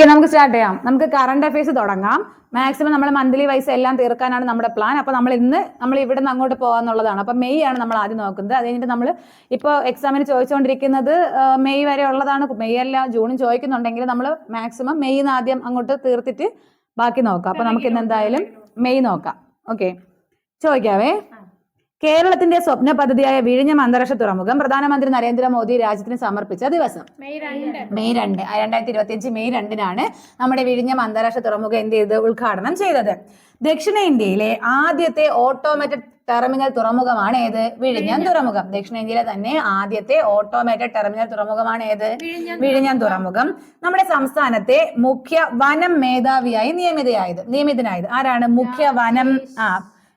Okay, നമുക്ക് start ചെയ്യാം. നമുക്ക് കറണ്ട് അഫയേഴ്സ് തുടങ്ങാം. മാക്സിമം നമ്മൾ മന്ത്ലി വൈസ് എല്ലാം തീർക്കാനാണ് നമ്മുടെ പ്ലാൻ. അപ്പോൾ നമ്മൾ ഇവിടെ നിന്ന് അങ്ങോട്ട് പോകാന്നുള്ളതാണ്. അപ്പം മെയ് ആണ് നമ്മൾ ആദ്യം നോക്കുന്നത്. അത് കഴിഞ്ഞിട്ട് നമ്മൾ ഇപ്പോൾ എക്സാമിന് ചോദിച്ചുകൊണ്ടിരിക്കുന്നത് മെയ് വരെ ഉള്ളതാണ്. മെയ് അല്ല, ജൂണും ചോദിക്കുന്നുണ്ടെങ്കിൽ നമ്മൾ മാക്സിമം മെയ്യിൽ നിന്ന് ആദ്യം അങ്ങോട്ട് തീർത്തിട്ട് ബാക്കി നോക്കാം. അപ്പോൾ നമുക്ക് ഇന്ന് എന്തായാലും മെയ് നോക്കാം. ഓക്കെ, ചോദിക്കാവേ. കേരളത്തിന്റെ സ്വപ്ന പദ്ധതിയായ വിഴിഞ്ഞം അന്താരാഷ്ട്ര തുറമുഖം പ്രധാനമന്ത്രി നരേന്ദ്രമോദി രാജ്യത്തിന് സമർപ്പിച്ച ദിവസം മെയ് 2, 2025 മെയ് 2-നാണ് നമ്മുടെ വിഴിഞ്ഞം അന്താരാഷ്ട്ര തുറമുഖം എന്ത് ചെയ്ത് ഉദ്ഘാടനം ചെയ്തത്. ദക്ഷിണേന്ത്യയിലെ ആദ്യത്തെ ഓട്ടോമേറ്റഡ് ടെർമിനൽ തുറമുഖമാണ് ഏത്? വിഴിഞ്ഞം തുറമുഖം. ദക്ഷിണേന്ത്യയിലെ തന്നെ ആദ്യത്തെ ഓട്ടോമേറ്റഡ് ടെർമിനൽ തുറമുഖമാണ് ഏത്? വിഴിഞ്ഞം തുറമുഖം. നമ്മുടെ സംസ്ഥാനത്തെ മുഖ്യ വനം മേധാവിയായി നിയമിതനായത് ആരാണ്? മുഖ്യ വനം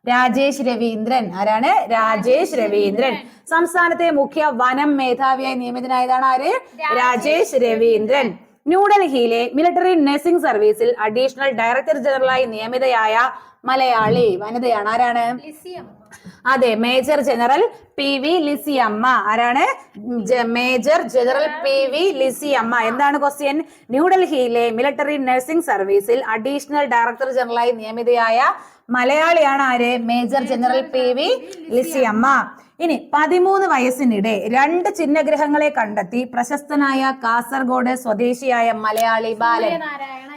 രാജേഷ് രവീന്ദ്രൻ. ആരാണ്? രാജേഷ് രവീന്ദ്രൻ. സംസ്ഥാനത്തെ മുഖ്യ വനം മേധാവിയായി നിയമിതനായതാണ് ആര്? രാജേഷ് രവീന്ദ്രൻ. ന്യൂഡൽഹിയിലെ മിലിറ്ററി നഴ്സിംഗ് സർവീസിൽ അഡീഷണൽ ഡയറക്ടർ ജനറലായി നിയമിതയായ മലയാളി വനിതയാണ്. ആരാണ്? അതെ, മേജർ ജനറൽ PV ലിസിയമ്മ. ആരാണ്? Major general PV Lissiyamma. എന്താണ് ക്വസ്റ്റ്യൻ? ന്യൂഡൽഹിയിലെ മിലിറ്ററി നഴ്സിംഗ് സർവീസിൽ അഡീഷണൽ ഡയറക്ടർ ജനറലായി നിയമിതയായ മലയാളിയാണ് ആര്? Major general PV Lissiyamma. ഇനി 13 വയസ്സിനിടെ 2 ചിഹ്നഗ്രഹങ്ങളെ കണ്ടെത്തി പ്രശസ്തനായ കാസർഗോഡ് സ്വദേശിയായ മലയാളി ബാലൻ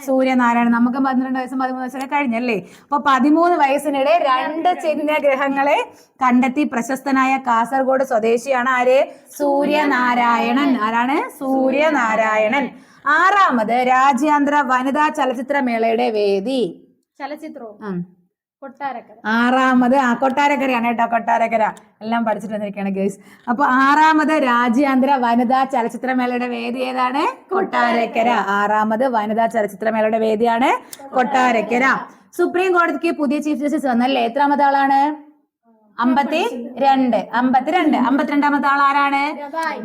സൂര്യനാരായണൻ. നമുക്ക് 12 വയസ്സും 13 വയസ്സൊക്കെ കഴിഞ്ഞല്ലേ? അപ്പൊ 13 വയസ്സിനിടെ 2 ചിഹ്നഗ്രഹങ്ങളെ കണ്ടെത്തി പ്രശസ്തനായ കാസർഗോഡ് സ്വദേശിയാണ് ആര്? സൂര്യനാരായണൻ. ആരാണ്? സൂര്യനാരായണൻ. 6ാമത് രാജ്യാന്തര വനിതാ ചലച്ചിത്രമേളയുടെ വേദി? ചലച്ചിത്രവും 6ാമത് കൊട്ടാരക്കരയാണ് കേട്ടോ. കൊട്ടാരക്കര എല്ലാം പഠിച്ചിട്ട് വന്നിരിക്കുകയാണ് ഗേൾസ്. അപ്പൊ 6ാമത് രാജ്യാന്തര വനിതാ ചലച്ചിത്രമേളയുടെ വേദി ഏതാണ്? കൊട്ടാരക്കര. 6ാമത് വനിതാ ചലച്ചിത്രമേളയുടെ വേദിയാണ് കൊട്ടാരക്കര. സുപ്രീം കോടതിക്ക് പുതിയ ചീഫ് ജസ്റ്റിസ് വന്നല്ലേ? എത്രാമത്തെ ആളാണ്? 52. 52ാമത്തെ ആൾ ആരാണ്?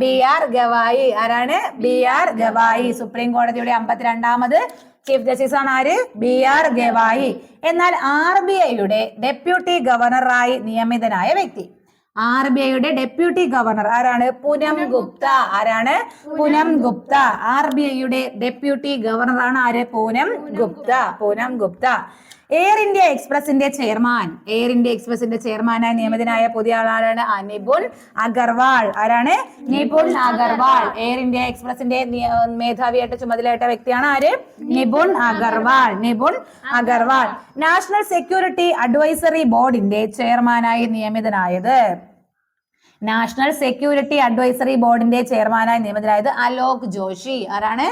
BR ഗവായി. ആരാണ്? BR ഗവായി. സുപ്രീം കോടതിയുടെ 52ാമത് ചീഫ് ജസ്റ്റിസ് ആണ് ആര്? BR ഗവായി. എന്നാൽ RBIയുടെ ഡെപ്യൂട്ടി ഗവർണറായി നിയമിതനായ വ്യക്തി? RBIയുടെ ഡെപ്യൂട്ടി ഗവർണർ ആരാണ്? പൂനം ഗുപ്ത. ആരാണ്? പൂനം ഗുപ്ത. RBIയുടെ ഡെപ്യൂട്ടി ഗവർണറാണ് ആര്? പൂനം ഗുപ്ത. പൂനം ഗുപ്ത. എയർ ഇന്ത്യ എക്സ്പ്രസിന്റെ ചെയർമാനായി നിയമിതനായ പുതിയ ആളാണ്? നിപുൺ അഗർവാൾ. ആരാണ്? നിപുൺ അഗർവാൾ. എയർ ഇന്ത്യ എക്സ്പ്രസിന്റെ മേധാവിയായിട്ട് ചുമതലയേറ്റ വ്യക്തിയാണ് ആര്? Nipun Agarwal. Nipun Agarwal. National security advisory ബോർഡിന്റെ ചെയർമാനായി നിയമിതനായത്? നാഷണൽ സെക്യൂരിറ്റി അഡ്വൈസറി ബോർഡിന്റെ ചെയർമാനായി നിയമിതനായത് അലോക് ജോഷി. ആരാണ്?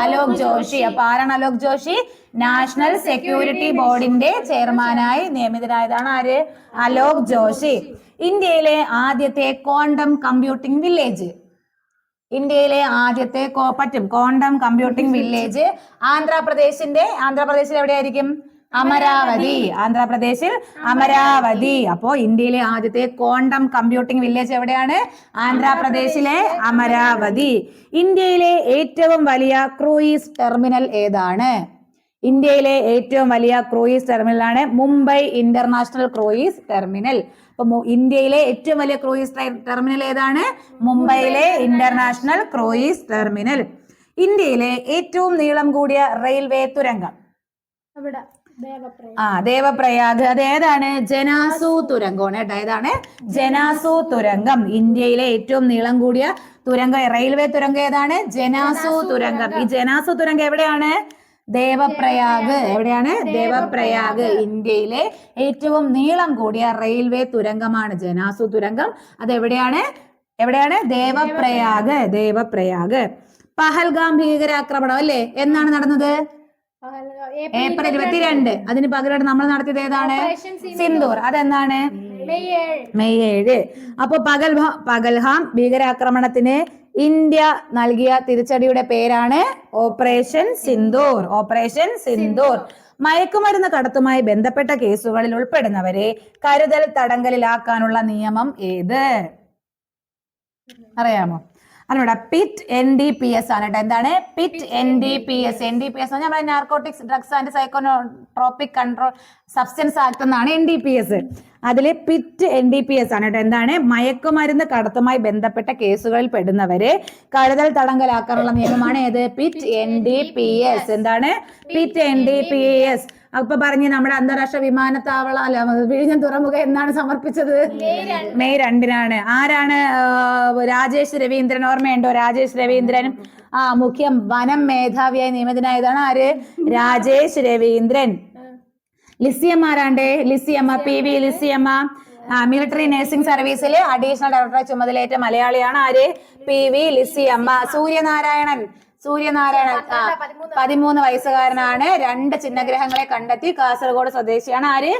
അലോക് ജോഷി. അപ്പൊ ആരാണ് അലോക് ജോഷി? നാഷണൽ സെക്യൂരിറ്റി ബോർഡിന്റെ ചെയർമാനായി നിയമിതനായതാണ് ആര്? അലോക് ജോഷി. ഇന്ത്യയിലെ ആദ്യത്തെ ക്വാണ്ടം കമ്പ്യൂട്ടിംഗ് വില്ലേജ്? ഇന്ത്യയിലെ ആദ്യത്തെ ക്വാണ്ടം കമ്പ്യൂട്ടിംഗ് വില്ലേജ് ആന്ധ്രാപ്രദേശിൽ എവിടെയായിരിക്കും? അമരാവതി. ആന്ധ്രാപ്രദേശിൽ അമരാവതി. അപ്പോ ഇന്ത്യയിലെ ആദ്യത്തെ ക്വാണ്ടം കമ്പ്യൂട്ടിംഗ് വില്ലേജ് എവിടെയാണ്? ആന്ധ്രാപ്രദേശിലെ അമരാവതി. ഇന്ത്യയിലെ ഏറ്റവും വലിയ ക്രൂയിസ് ടെർമിനൽ ഏതാണ്? ഇന്ത്യയിലെ ഏറ്റവും വലിയ ക്രൂയിസ് ടെർമിനലാണ് മുംബൈ ഇന്റർനാഷണൽ ക്രൂയിസ് ടെർമിനൽ. അപ്പൊ ഇന്ത്യയിലെ ഏറ്റവും വലിയ ക്രൂയിസ് ടെർമിനൽ ഏതാണ്? മുംബൈയിലെ ഇന്റർനാഷണൽ ക്രൂയിസ് ടെർമിനൽ. ഇന്ത്യയിലെ ഏറ്റവും നീളം കൂടിയ റെയിൽവേ തുരങ്കം? ദേവപ്രയാഗ്. അത് ഏതാണ്? ജനാസു തുരങ്കമാണ് കേട്ടോ. ഏതാണ്? ജനാസു തുരങ്കം. ഇന്ത്യയിലെ ഏറ്റവും നീളം കൂടിയ തുരങ്കം റെയിൽവേ തുരങ്കം ഏതാണ്? ജനാസു തുരങ്കം. ഈ ജനാസു തുരങ്കം എവിടെയാണ്? ദേവപ്രയാഗ്. എവിടെയാണ്? ദേവപ്രയാഗ്. ഇന്ത്യയിലെ ഏറ്റവും നീളം കൂടിയ റെയിൽവേ തുരങ്കമാണ് ജനാസു തുരങ്കം. അത് എവിടെയാണ്? ദേവപ്രയാഗ്. ദേവപ്രയാഗ്. പഹൽഗാം ഭീകരാക്രമണം അല്ലേ? എന്നാണ് നടന്നത്? ഏപ്രിൽ 22. അതിന് പകരം നമ്മൾ നടത്തിയത് ഏതാണ്? സിന്ദൂർ. അതെന്താണ്? മെയ് 7. അപ്പൊ പഹൽഗാം ഭീകരാക്രമണത്തിന് ഇന്ത്യ നൽകിയ തിരിച്ചടിയുടെ പേരാണ് ഓപ്പറേഷൻ സിന്ദൂർ. ഓപ്പറേഷൻ സിന്ദൂർ. മയക്കുമരുന്ന് കടത്തുമായി ബന്ധപ്പെട്ട കേസുകളിൽ ഉൾപ്പെടുന്നവരെ കരുതൽ തടങ്കലിലാക്കാനുള്ള നിയമം ഏത്? അറിയാമോ? അല്ലൂടെ പിറ്റ് NDPS ആണ് കേട്ടോ. എന്താണ് പിറ്റ് NDPS? NDPS എന്ന് പറഞ്ഞാൽ narcotics drugs and psychotropic control substance act എന്നാണ് NDPS. അതില് പിറ്റ് NDPS ആണ് കേട്ടോ. എന്താണ് മയക്കുമരുന്ന് കടത്തുമായി ബന്ധപ്പെട്ട കേസുകളിൽ പെടുന്നവരെ കരുതൽ തടങ്കലാക്കാനുള്ള നിയമമാണ് ഏത്? PIT NDPS. എന്താണ് പിറ്റ് NDPS? അപ്പൊ പറഞ്ഞ് നമ്മുടെ അന്താരാഷ്ട്ര വിമാനത്താവളം അല്ല വിഴിഞ്ഞം തുറമുഖം എന്നാണ് സമർപ്പിച്ചത്? മെയ് 2-നാണ്. ആരാണ്? രാജേഷ് രവീന്ദ്രൻ. ഓർമ്മയുണ്ടോ രാജേഷ് രവീന്ദ്രൻ? മുഖ്യ വനം മേധാവിയായി നിയമിതനായതാണ് ആര്? രാജേഷ് രവീന്ദ്രൻ. ലിസിയമ്മ ആരാണ്ടേ? Lissiamma, PV Lissiamma. Military nursing സർവീസിൽ അഡീഷണൽ ഡയറക്ടറെ ചുമതലയേറ്റ മലയാളിയാണ് ആര്? PV ലിസിയമ്മ. സൂര്യനാരായണൻ 13 വയസ്സുകാരനാണ്. 2 ചിഹ്നഗ്രഹങ്ങളെ കണ്ടെത്തി. കാസർഗോഡ് സ്വദേശിയാണ് ആര്?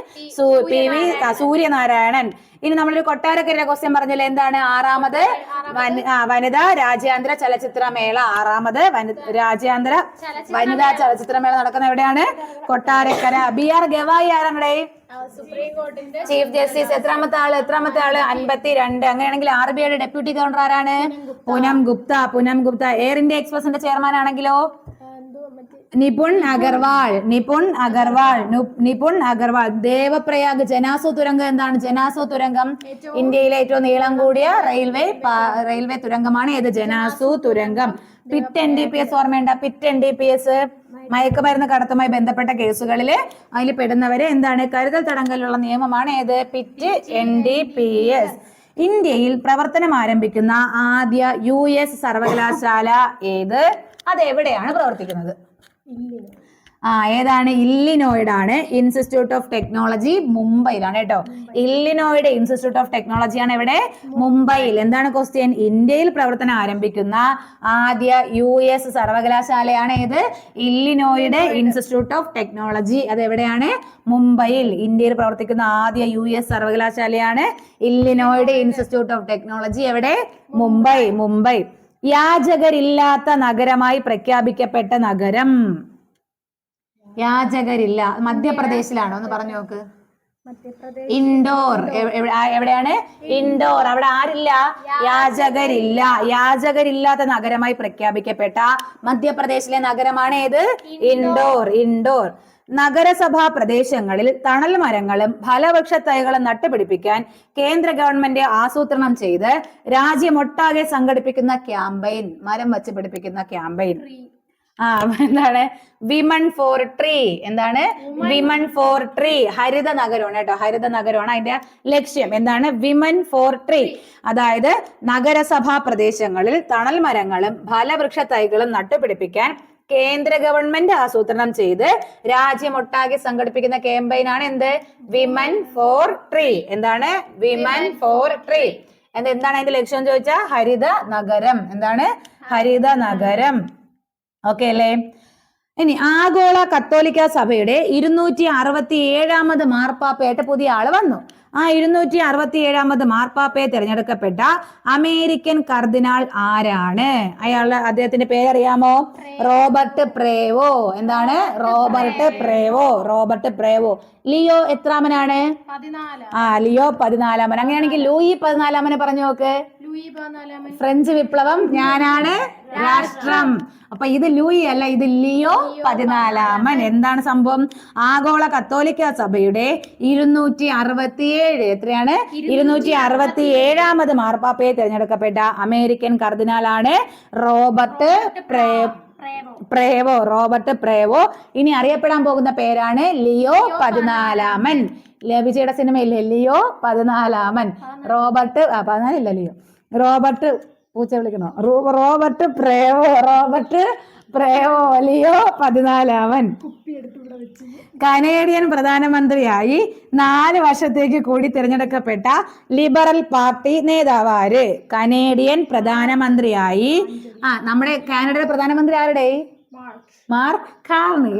PV സൂര്യനാരായണൻ. ഇനി നമ്മളൊരു കൊട്ടാരക്കരയിലെ ക്വസ്റ്റ്യൻ പറഞ്ഞില്ലേ, എന്താണ്? 6ാമത് വനിതാ രാജ്യാന്തര ചലച്ചിത്രമേള. 6ാമത് രാജ്യാന്തര വനിതാ ചലച്ചിത്രമേള നടക്കുന്ന എവിടെയാണ്? കൊട്ടാരക്കര. BR ഗവായി ആരാണ്? Chief justice. എത്രാമത്തെ ആള്? 52. അങ്ങനെയാണെങ്കിൽ RBIയുടെ ഡെപ്യൂട്ടി ഗവർണർ ആരാണ്? പൂനം ഗുപ്ത. എയർ ഇന്ത്യ എക്സ്പ്രസിന്റെ ചെയർമാൻ ആണെങ്കിലോ? നിപുൺ അഗർവാൾ. ദേവപ്രയാഗ് ജനാസു തുരങ്കം. എന്താണ് ജനാസു തുരങ്കം? ഇന്ത്യയിലെ ഏറ്റവും നീളം കൂടിയ റെയിൽവേ തുരങ്കമാണ് ഏത്? ജനാസു തുരങ്കം. പിറ്റ് NDPS ഓർമ്മയുണ്ട? പിറ്റ് NDPS മയക്കുമരുന്ന് കടത്തുമായി ബന്ധപ്പെട്ട കേസുകളിൽ അതിൽ പെടുന്നവരെ എന്താണ് കരുതൽ തടങ്കലിലുള്ള നിയമമാണ് ഏത്? PIT NDPS. ഇന്ത്യയിൽ പ്രവർത്തനം ആരംഭിക്കുന്ന ആദ്യ US സർവകലാശാല ഏത്? അതെവിടെയാണ് പ്രവർത്തിക്കുന്നത്? ഏതാണ്? ഇല്ലിനോയിഡാണ്. ഇൻസ്റ്റിറ്റ്യൂട്ട് ഓഫ് ടെക്നോളജി മുംബൈയിലാണ് കേട്ടോ. ഇല്ലിനോയിഡ് ഇൻസ്റ്റിറ്റ്യൂട്ട് ഓഫ് ടെക്നോളജി ആണ് എവിടെ? മുംബൈയിൽ. എന്താണ് ക്വസ്റ്റ്യൻ? ഇന്ത്യയിൽ പ്രവർത്തനം ആരംഭിക്കുന്ന ആദ്യ US സർവകലാശാലയാണ് ഏത്? ഇല്ലിനോയിഡ് ഇൻസ്റ്റിറ്റ്യൂട്ട് ഓഫ് ടെക്നോളജി. അത് എവിടെയാണ്? മുംബൈയിൽ. ഇന്ത്യയിൽ പ്രവർത്തിക്കുന്ന ആദ്യ US സർവകലാശാലയാണ് ഇല്ലിനോയിഡ് ഇൻസ്റ്റിറ്റ്യൂട്ട് ഓഫ് ടെക്നോളജി. എവിടെ? മുംബൈ. യാചകരില്ലാത്ത നഗരമായി പ്രഖ്യാപിക്കപ്പെട്ട നഗരം? യാചകരില്ല. മധ്യപ്രദേശിലാണോ? ഒന്ന് പറഞ്ഞു നോക്ക്. ഇൻഡോർ. എവിടെയാണ്? ഇൻഡോർ. അവിടെ ആരില്ല? യാചകരില്ല. യാചകരില്ലാത്ത നഗരമായി പ്രഖ്യാപിക്കപ്പെട്ട മധ്യപ്രദേശിലെ നഗരമാണ് ഏത്? ഇൻഡോർ. നഗരസഭാ പ്രദേശങ്ങളിൽ തണൽ മരങ്ങളും ഫലവൃക്ഷ തൈകളും നട്ടുപിടിപ്പിക്കാൻ കേന്ദ്ര ഗവൺമെന്റ് ആസൂത്രണം ചെയ്ത് രാജ്യമൊട്ടാകെ സംഘടിപ്പിക്കുന്ന ക്യാമ്പയിൻ, മരം വച്ച് പിടിപ്പിക്കുന്ന ക്യാമ്പയിൻ എന്താണ്? Women for tree. എന്താണ്? Women for tree. ഹരിത നഗരമാണ് കേട്ടോ. ഹരിത നഗരമാണ് അതിന്റെ ലക്ഷ്യം. എന്താണ്? Women for tree. അതായത് നഗരസഭാ പ്രദേശങ്ങളിൽ തണൽ മരങ്ങളും ഫലവൃക്ഷ തൈകളും നട്ടുപിടിപ്പിക്കാൻ കേന്ദ്ര ഗവൺമെന്റ് ആസൂത്രണം ചെയ്ത് രാജ്യമൊട്ടാകെ സംഘടിപ്പിക്കുന്ന ക്യാമ്പയിനാണ് എന്ത്? Women for tree. എന്താണ്? Women for tree. എന്താണ് അതിന്റെ ലക്ഷ്യം ചോദിച്ചാൽ ഹരിത നഗരം. എന്താണ്? ഹരിത നഗരം. ഓക്കെ അല്ലേ? ഇനി ആഗോള കത്തോലിക്ക സഭയുടെ 267ാമത് മാർപ്പാപ്പയായിട്ട് പുതിയ ആള് വന്നു. ആ 267ാമത് മാർപ്പാപ്പയെ തിരഞ്ഞെടുക്കപ്പെട്ട അമേരിക്കൻ കർദിനാൾ ആരാണ്? അദ്ദേഹത്തിന്റെ പേരറിയാമോ? റോബർട്ട് പ്രേവോ. എന്താണ്? റോബർട്ട് പ്രേവോ. ലിയോ എത്രാമനാണ്? ലിയോ 14. അങ്ങനെയാണെങ്കിൽ ലൂയി 14 പറഞ്ഞു നോക്ക്. ഫ്രഞ്ച് വിപ്ലവം ഞാനാണ് രാഷ്ട്രം. അപ്പൊ ഇത് ലൂയി അല്ല, ഇത് ലിയോ 14. എന്താണ് സംഭവം? ആഗോള കത്തോലിക്ക സഭയുടെ 267 എത്രയാണ്? 267ാമത് മാർപ്പാപ്പയെ തിരഞ്ഞെടുക്കപ്പെട്ട അമേരിക്കൻ കർദിനാളാണ് റോബർട്ട് പ്രേവോ. ഇനി അറിയപ്പെടാൻ പോകുന്ന പേരാണ് ലിയോ 14. വിജയുടെ സിനിമയില്ലേ ലിയോ 14. റോബർട്ട് 14 ഇല്ല, റോബർട്ട് പൂച്ച വിളിക്കണോ? Robert പ്രേവോ Leo 14. കനേഡിയൻ പ്രധാനമന്ത്രിയായി 4 വർഷത്തേക്ക് കൂടി തിരഞ്ഞെടുക്കപ്പെട്ട ലിബറൽ പാർട്ടി നേതാവ് ആര്? കനേഡിയൻ പ്രധാനമന്ത്രിയായി നമ്മുടെ കാനഡയുടെ പ്രധാനമന്ത്രി ആരുടെ? Mark Carney.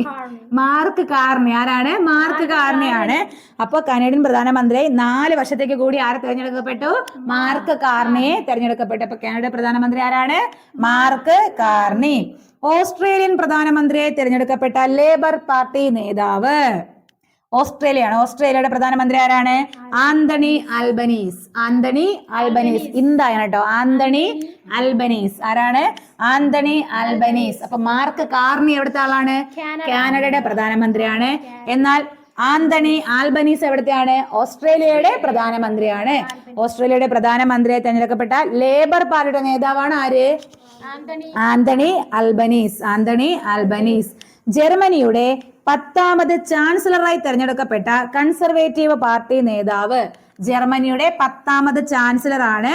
ആരാണ്? മാർക്ക് കാർണിയാണ്. അപ്പൊ കനേഡിയൻ പ്രധാനമന്ത്രി 4 വർഷത്തേക്ക് കൂടി ആരെ തെരഞ്ഞെടുക്കപ്പെട്ടു? മാർക്ക് കാർണിയെ തെരഞ്ഞെടുക്കപ്പെട്ടു. അപ്പൊ കാനഡയുടെ പ്രധാനമന്ത്രി ആരാണ്? Mark Carney. ഓസ്ട്രേലിയൻ പ്രധാനമന്ത്രിയെ തിരഞ്ഞെടുക്കപ്പെട്ട ലേബർ പാർട്ടി നേതാവ്? ഓസ്ട്രേലിയയാണ്. ഓസ്ട്രേലിയയുടെ പ്രധാനമന്ത്രി ആരാണ്? Anthony Albanese. Anthony Albanese. ഇന്ത്യയാണ് കേട്ടോ. Anthony Albanese. ആരാണ്? Anthony Albanese. അപ്പൊ മാർക്ക് കാർണി എവിടുത്തെ ആളാണ്? കാനഡയുടെ പ്രധാനമന്ത്രിയാണ്. എന്നാൽ ആന്റണി ആൽബനീസ് എവിടത്തെയാണ്? ഓസ്ട്രേലിയയുടെ പ്രധാനമന്ത്രിയാണ്. ഓസ്ട്രേലിയയുടെ പ്രധാനമന്ത്രിയായി തെരഞ്ഞെടുക്കപ്പെട്ട ലേബർ പാർട്ടിയുടെ നേതാവാണ് ആര്? ആന്റണി അൽബനീസ്. Anthony Albanese. ജർമ്മനിയുടെ 10ാമത് ചാൻസലറായി തെരഞ്ഞെടുക്കപ്പെട്ട കൺസർവേറ്റീവ് പാർട്ടി നേതാവ്. ജർമ്മനിയുടെ 10ാമത് ചാൻസലർ ആണ്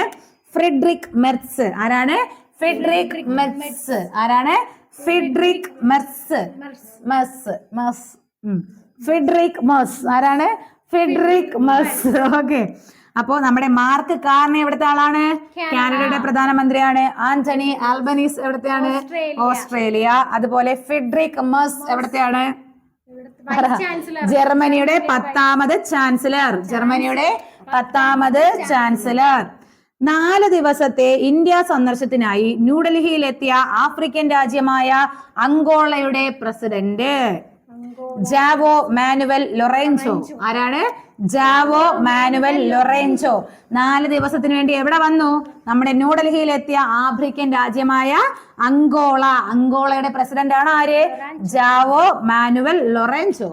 ഫ്രിഡറിക് മെർസ്. ആരാണ്? Friedrich Merz. ആരാണ്? Friedrich Merz. Friedrich Merz. ആരാണ്? Friedrich Merz. ഓക്കെ. അപ്പോ നമ്മുടെ മാർക്ക് കാർണി എവിടുത്തെ ആളാണ്? കാനഡയുടെ പ്രധാനമന്ത്രിയാണ്. ആന്റണി ആൽബനീസ് എവിടത്തെയാണ്? ഓസ്ട്രേലിയ. അതുപോലെ ഫ്രിഡറിക് മെർസ് എവിടത്തെയാണ്? ജർമ്മനിയുടെ 10ാമത് ചാൻസലർ. ജർമ്മനിയുടെ 10ാമത് ചാൻസലർ. 4 ദിവസത്തെ ഇന്ത്യ സന്ദർശനത്തിനായി ന്യൂഡൽഹിയിലെത്തിയ ആഫ്രിക്കൻ രാജ്യമായ അങ്കോളയുടെ പ്രസിഡന്റ് ജാവോ മാനുവൽ ലൊറെൻസോ. ആരാണ്? ജാവോ മാനുവൽ ലൊറെൻസോ 4 ദിവസത്തിന് വേണ്ടി എവിടെ വന്നു? നമ്മുടെ ന്യൂഡൽഹിയിലെത്തിയ ആഫ്രിക്കൻ രാജ്യമായ അങ്കോള. അങ്കോളയുടെ പ്രസിഡന്റ് ആണ് ആര്? Joao Manuel Lourenco.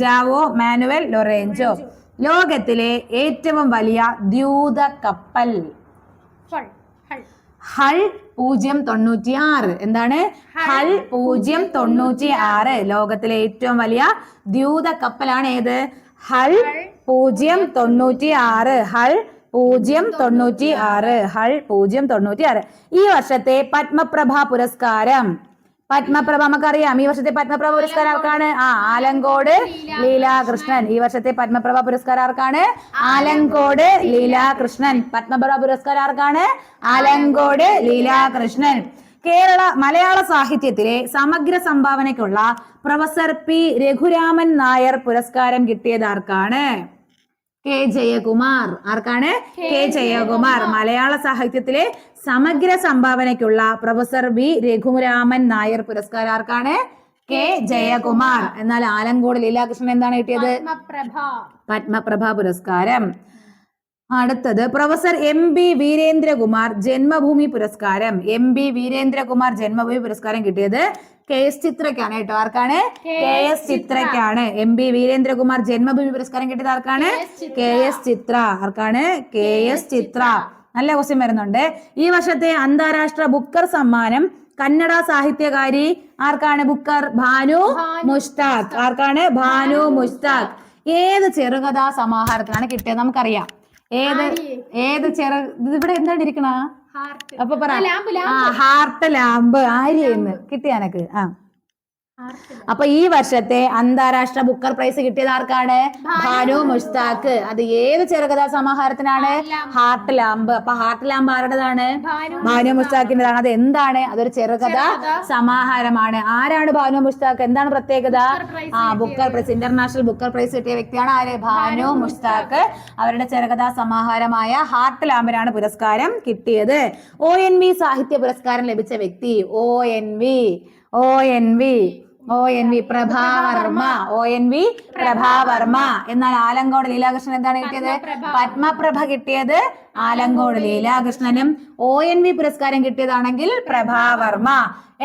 Joao Manuel Lourenco. ലോകത്തിലെ ഏറ്റവും വലിയ ദ്യൂത കപ്പൽ ഹൾ 096. എന്താണ്? ഹൾ 096. ലോകത്തിലെ ഏറ്റവും വലിയ ദ്യൂത കപ്പലാണ് ഏത്? ഹൾ 096. ഹൾ 096. ഹൾ 096. ഈ വർഷത്തെ പത്മപ്രഭ പുരസ്കാരം. പത്മപ്രഭ നമുക്കറിയാം. ഈ വർഷത്തെ പത്മപ്രഭ പുരസ്കാരം ആർക്കാണ്? ആലങ്കോട് ലീലാകൃഷ്ണൻ. ഈ വർഷത്തെ പത്മപ്രഭ പുരസ്കാരം ആർക്കാണ്? ആലങ്കോട് ലീലാകൃഷ്ണൻ. പത്മപ്രഭ പുരസ്കാരം ആർക്കാണ്? ആലങ്കോട് ലീലാകൃഷ്ണൻ. മലയാള സാഹിത്യത്തിലെ സമഗ്ര സംഭാവനയ്ക്കുള്ള പ്രൊഫസർ പി രഘുരാമൻ നായർ പുരസ്കാരം കിട്ടിയത് ആർക്കാണ്? കെ ജയകുമാർ. ആർക്കാണ്? കെ ജയകുമാർ. മലയാള സാഹിത്യത്തിലെ സമഗ്ര സംഭാവനയ്ക്കുള്ള പ്രൊഫസർ വി രഘുരാമൻ നായർ പുരസ്കാരം ആർക്കാണ്? കെ ജയകുമാർ. എന്നാൽ ആലങ്കോട് ലീലാകൃഷ്ണൻ എന്താണ് കിട്ടിയത്? പത്മപ്രഭ പുരസ്കാരം. അടുത്തത് professor M B Veerendrakumar Janmabhumi പുരസ്കാരം. എം ബി വീരേന്ദ്രകുമാർ ജന്മഭൂമി പുരസ്കാരം കിട്ടിയത് കെ എസ് ചിത്രയ്ക്കാണ് കേട്ടോ. ആർക്കാണ്? കെ എസ് ചിത്രയ്ക്കാണ്. എം ബി വീരേന്ദ്രകുമാർ ജന്മഭൂമി പുരസ്കാരം കിട്ടിയത് ആർക്കാണ്? K S Chithra. ആർക്കാണ്? K S Chithra. നല്ല ക്വസ്റ്റ്യൻ വരുന്നുണ്ട്. ഈ വർഷത്തെ അന്താരാഷ്ട്ര ബുക്കർ സമ്മാനം കന്നഡ സാഹിത്യകാരി ആർക്കാണ്? ബുക്കർ ഭാനു മുഷ്താഖ്. ആർക്കാണ്? ഭാനു മുഷ്താഖ്. ഏത് ചെറുകഥാ സമാഹാരത്തിലാണ് കിട്ടിയത്? നമുക്കറിയാം. ഏത് ഇവിടെ എന്താണ് ഇരിക്കണ? അപ്പൊ പറ. Heart lamp. ആര്യെന്ന് കിട്ടിയ എനക്ക്. അപ്പൊ ഈ വർഷത്തെ അന്താരാഷ്ട്ര ബുക്കർ പ്രൈസ് കിട്ടിയത് ആർക്കാണ്? ഭാനു മുഷ്താഖ്. അത് ഏത് ചെറുകഥാ സമാഹാരത്തിനാണ്? Heart lamp. അപ്പൊ ഹാർട്ട് ലാമ്പ് ആരുടേതാണ്? ഭാനു മുഷ്താഖിന്റെതാണ്. അത് എന്താണ്? അതൊരു ചെറുകഥാ സമാഹാരമാണ്. ആരാണ് ഭാനു മുഷ്താഖ്? എന്താണ് പ്രത്യേകത? Booker prize, international Booker prize കിട്ടിയ വ്യക്തിയാണ് ആര്? ഭാനു മുഷ്താഖ്. അവരുടെ ചെറുകഥാ സമാഹാരമായ ഹാർട്ട് ലാമ്പിനാണ് പുരസ്കാരം കിട്ടിയത്. ONV സാഹിത്യ പുരസ്കാരം ലഭിച്ച വ്യക്തി ONV പ്രഭാവർമ്മ. ONV പ്രഭാവർമ്മ. എന്നാൽ ആലങ്കോട് ലീലാകൃഷ്ണൻ എന്താണ് കിട്ടിയത്? പത്മപ്രഭ കിട്ടിയത് ആലങ്കോട് ലീലാകൃഷ്ണനും. ONV പുരസ്കാരം കിട്ടിയതാണെങ്കിൽ പ്രഭാവർമ്മ.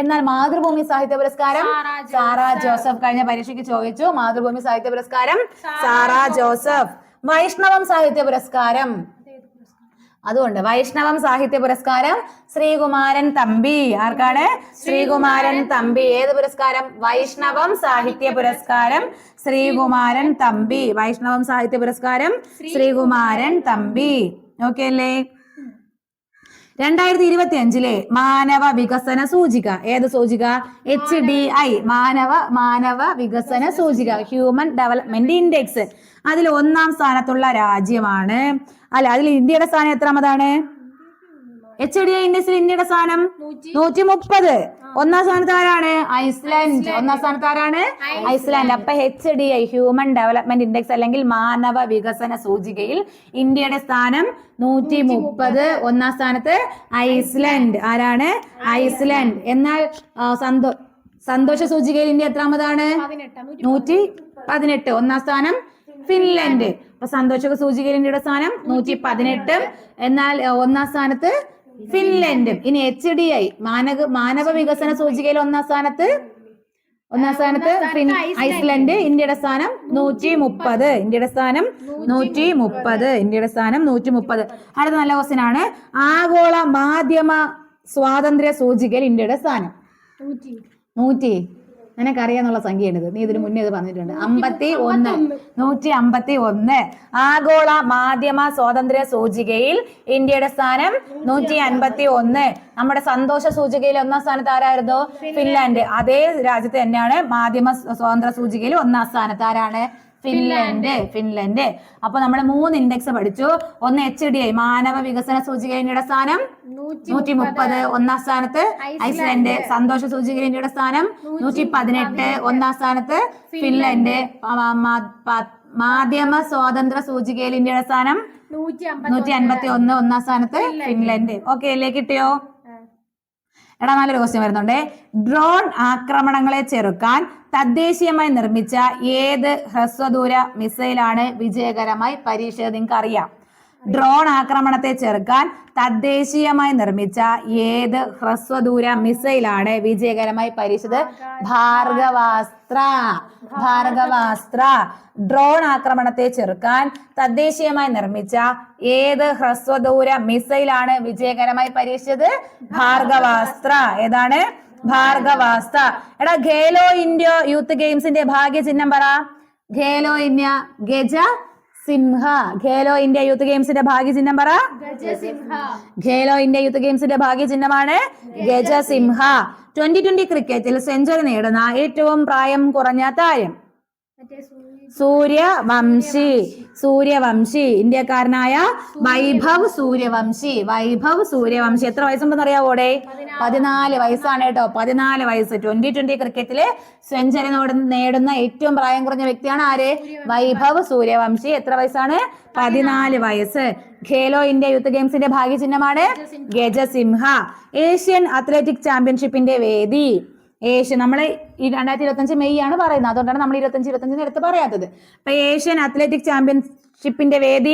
എന്നാൽ മാതൃഭൂമി സാഹിത്യ പുരസ്കാരം സാറ ജോസഫ്. കഴിഞ്ഞ പരീക്ഷയ്ക്ക് ചോദിച്ചു. മാതൃഭൂമി സാഹിത്യ പുരസ്കാരം സാറ ജോസഫ്. വൈഷ്ണവം സാഹിത്യ പുരസ്കാരം അതുകൊണ്ട് വൈഷ്ണവം സാഹിത്യ പുരസ്കാരം ശ്രീകുമാരൻ തമ്പി. ആർക്കാണ്? ശ്രീകുമാരൻ തമ്പി. ഏത് പുരസ്കാരം? വൈഷ്ണവം സാഹിത്യ പുരസ്കാരം ശ്രീകുമാരൻ തമ്പി. വൈഷ്ണവം സാഹിത്യ പുരസ്കാരം ശ്രീകുമാരൻ തമ്പി. ഓക്കെ അല്ലേ? 2025 മാനവ വികസന സൂചിക. ഏത് സൂചിക? HDI. മാനവ വികസന സൂചിക, ഹ്യൂമൻ ഡെവലപ്മെന്റ് ഇൻഡെക്സ്. അതിൽ 1ാം സ്ഥാനത്തുള്ള രാജ്യമാണ്. അതിൽ ഇന്ത്യയുടെ സ്ഥാനം എത്രാമതാണ്? HDI ഇൻഡെക്സിൽ ഇന്ത്യയുടെ സ്ഥാനം 130. 1ാം സ്ഥാനത്ത് ആരാണ്? ഐസ്ലാൻഡ്. 1ാം സ്ഥാനത്ത് ആരാണ്? ഐസ്ലാൻഡ്. അപ്പൊ HDI ഹ്യൂമൻ ഡെവലപ്മെന്റ് ഇൻഡെക്സ് അല്ലെങ്കിൽ മാനവ വികസന സൂചികയിൽ ഇന്ത്യയുടെ സ്ഥാനം 130. 1ാം സ്ഥാനത്ത് ഐസ്ലാൻഡ്. ആരാണ്? ഐസ്ലാൻഡ്. എന്നാൽ സന്തോഷ സൂചികയിൽ ഇന്ത്യ എത്രാമതാണ്? 118. ഒന്നാം സ്ഥാനം ഫിൻലൻഡ്. അപ്പൊ സന്തോഷ സൂചികയിൽ ഇന്ത്യയുടെ സ്ഥാനം 118, എന്നാൽ ഒന്നാം സ്ഥാനത്ത് ഫിൻലൻഡും. ഇനി HDI മാനവ വികസന സൂചികയിൽ ഒന്നാം സ്ഥാനത്ത് ഐസ്ലൻഡ്. ഇന്ത്യയുടെ സ്ഥാനം 130. ഇന്ത്യയുടെ സ്ഥാനം 130. അടുത്ത നല്ല ക്വസ്റ്റ്യൻ ആണ്. ആഗോള മാധ്യമ സ്വാതന്ത്ര്യ സൂചികയിൽ ഇന്ത്യയുടെ സ്ഥാനം 100. നിനക്കറിയാന്നുള്ള സംഖ്യയാണിത്, നീ ഇതിന് മുന്നേ ഇത് പറഞ്ഞിട്ടുണ്ട്. 151. ആഗോള മാധ്യമ സ്വാതന്ത്ര്യ സൂചികയിൽ ഇന്ത്യയുടെ സ്ഥാനം 151. നമ്മുടെ സന്തോഷ സൂചികയിൽ ഒന്നാം സ്ഥാനത്ത് ആരായിരുന്നു? ഫിൻലാൻഡ്. അതേ രാജ്യത്ത് തന്നെയാണ് മാധ്യമ സ്വാതന്ത്ര്യ സൂചികയിൽ ഒന്നാം സ്ഥാനത്ത് ആരാണ്? ഫിൻലൻഡ്. അപ്പൊ നമ്മൾ 3 ഇൻഡെക്സ് പഠിച്ചു. ഒന്ന് HDI മാനവ വികസന സൂചികയിൽ ഇന്ത്യയുടെ സ്ഥാനം 130, ഒന്നാം സ്ഥാനത്ത് ഐസ്ലൻഡ്. സന്തോഷ സൂചികയിൽ ഇന്ത്യയുടെ സ്ഥാനം 118, ഒന്നാം സ്ഥാനത്ത് ഫിൻലൻഡ്. മാധ്യമ സ്വാതന്ത്ര്യ സൂചികയിൽ ഇന്ത്യയുടെ സ്ഥാനം 151, ഒന്നാം സ്ഥാനത്ത് ഫിൻലൻഡ്. ഓക്കെ അല്ലേ? കിട്ടിയോ? എടാ നല്ലൊരു ക്വസ്റ്റ്യൻ വരുന്നുണ്ട്. ഡ്രോൺ ആക്രമണങ്ങളെ ചെറുക്കാൻ തദ്ദേശീയമായി നിർമ്മിച്ച ഏത് ഹ്രസ്വദൂര മിസൈലാണ് വിജയകരമായി പരീക്ഷിച്ചത്? നിങ്ങൾക്ക് അറിയാം. ഡ്രോൺ ആക്രമണത്തെ ചെറുക്കാൻ തദ്ദേശീയമായി നിർമ്മിച്ച ഏത് ഹ്രസ്വദൂര മിസൈലാണ് വിജയകരമായി പരീക്ഷിച്ചത്? ഭാർഗവാസ്ത്ര. ഡ്രോൺ ആക്രമണത്തെ ചെറുക്കാൻ തദ്ദേശീയമായി നിർമ്മിച്ച ഏത് ഹ്രസ്വദൂര മിസൈലാണ് വിജയകരമായി പരീക്ഷിച്ചത്? ഭാർഗവാസ്ത്ര. ഏതാണ്? ഭാർഗവാസ്ത്ര. എടാ ഖേലോ ഇന്ത്യ യൂത്ത് ഗെയിംസിന്റെ ഭാഗ്യചിഹ്നം പറ. Khelo India Gaja Simha. Khelo India youth ഗെയിംസിന്റെ ഭാഗ്യചിഹ്നം പറ. ഖേലോ ഇന്ത്യ യൂത്ത് ഗെയിംസിന്റെ ഭാഗ്യചിഹ്നമാണ് ഗജസിംഹ. 2020 ക്രിക്കറ്റിൽ സെഞ്ചുറി നേടുന്ന ഏറ്റവും പ്രായം കുറഞ്ഞ താരം സൂര്യവംശി. ഇന്ത്യക്കാരനായ വൈഭവ് സൂര്യവംശി. എത്ര വയസ്സുണ്ടെന്ന് അറിയാവോടെ? 14 വയസ്സാണ് കേട്ടോ. 14 വയസ്സ്. 2020 ക്രിക്കറ്റില് സെഞ്ചുറി നേടുന്ന ഏറ്റവും പ്രായം കുറഞ്ഞ വ്യക്തിയാണ് ആര്? വൈഭവ് സൂര്യവംശി. എത്ര വയസ്സാണ്? 14 വയസ്സ്. ഖേലോ ഇന്ത്യ യൂത്ത് ഗെയിംസിന്റെ ഭാഗ്യചിഹ്നമാണ് ഗജസിംഹ. ഏഷ്യൻ അത്ലറ്റിക് ചാമ്പ്യൻഷിപ്പിന്റെ വേദി നമ്മള് 2025 മെയ് ആണ് പറയുന്നത്, അതുകൊണ്ടാണ് നമ്മൾ 25 എടുത്ത് പറയാത്തത്. അപ്പൊ ഏഷ്യൻ അത്ലറ്റിക് ചാമ്പ്യൻഷിപ്പിന്റെ വേദി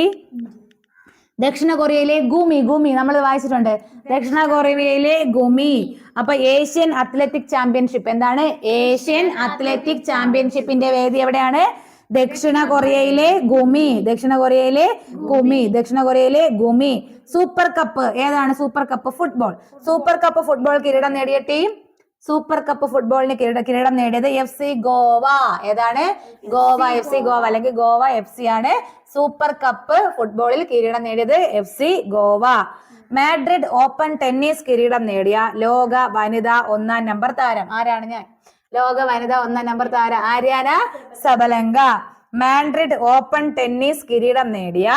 ദക്ഷിണ കൊറിയയിലെ ഗുമി നമ്മൾ വായിച്ചിട്ടുണ്ട്. ദക്ഷിണ കൊറിയയിലെ ഗുമി. അപ്പൊ ഏഷ്യൻ അത്ലറ്റിക് ചാമ്പ്യൻഷിപ്പ് എന്താണ്? ഏഷ്യൻ അത്ലറ്റിക് ചാമ്പ്യൻഷിപ്പിന്റെ വേദി എവിടെയാണ്? ദക്ഷിണ കൊറിയയിലെ ഗുമി. സൂപ്പർ കപ്പ് ഏതാണ്? സൂപ്പർ കപ്പ് ഫുട്ബോൾ കിരീടം നേടിയ ടീം ഫുട്ബോളിന് കിരീടം നേടിയത് FC ഗോവ. ഏതാണ്? FC ഗോവ അല്ലെങ്കിൽ ഗോവ FC ആണ് സൂപ്പർ കപ്പ് ഫുട്ബോളിൽ കിരീടം നേടിയത്. FC Goa. Madrid open tennis കിരീടം നേടിയ ലോക വനിതാ 1-ാം നമ്പർ താരം ആരാണ്? ലോക വനിതാ 1-ാം നമ്പർ താരം Aryna Sabalenka. Madrid open tennis കിരീടം നേടിയ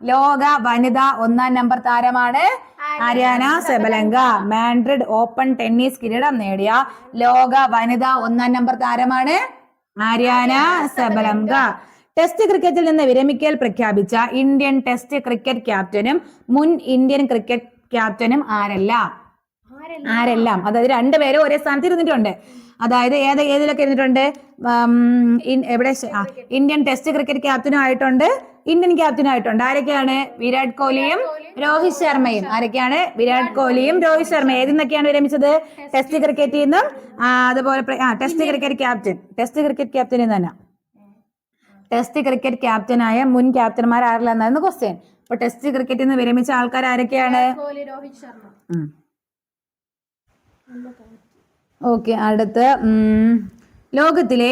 ലോക വനിതാ 1-ാം നമ്പർ താരമാണ് Aryna Sabalenka. Madrid open tennis കിരീടം നേടിയ ലോക വനിതാ 1-ാം നമ്പർ താരമാണ് ആര്യാന സബലങ്ക. ടെസ്റ്റ് ക്രിക്കറ്റിൽ നിന്ന് വിരമിക്കൽ പ്രഖ്യാപിച്ച ഇന്ത്യൻ ടെസ്റ്റ് ക്രിക്കറ്റ് ക്യാപ്റ്റനും മുൻ ഇന്ത്യൻ ക്രിക്കറ്റ് ക്യാപ്റ്റനും ആരെല്ലാം? അതായത് രണ്ടുപേരും ഒരേ സ്ഥാനത്ത് ഇരുന്നിട്ടുണ്ട്. അതായത് ഏതിലൊക്കെ ഇരുന്നിട്ടുണ്ട്? എവിടെ? ഇന്ത്യൻ ടെസ്റ്റ് ക്രിക്കറ്റ് ക്യാപ്റ്റനും ആയിട്ടുണ്ട്, ഇന്ത്യൻ ക്യാപ്റ്റനും ആയിട്ടുണ്ട്. ആരൊക്കെയാണ്? വിരാട് കോഹ്ലിയും രോഹിത് ശർമ്മയും. ആരൊക്കെയാണ്? വിരാട് കോഹ്ലിയും രോഹിത് ശർമ്മയും. ഏതിൽ നിന്നൊക്കെയാണ് വിരമിച്ചത്? ടെസ്റ്റ് ക്രിക്കറ്റിൽ നിന്നും. അതുപോലെ ടെസ്റ്റ് ക്രിക്കറ്റ് ക്യാപ്റ്റനിൽ നിന്ന് തന്നെ. ടെസ്റ്റ് ക്രിക്കറ്റ് ക്യാപ്റ്റനായ മുൻ ക്യാപ്റ്റന്മാർ ആരെല്ലാം എന്നായിരുന്നു ക്വസ്റ്റ്യൻ. അപ്പൊ ടെസ്റ്റ് ക്രിക്കറ്റിൽ നിന്ന് വിരമിച്ച ആൾക്കാർ ആരൊക്കെയാണ്? ഓക്കെ. അടുത്ത് ലോകത്തിലല്ല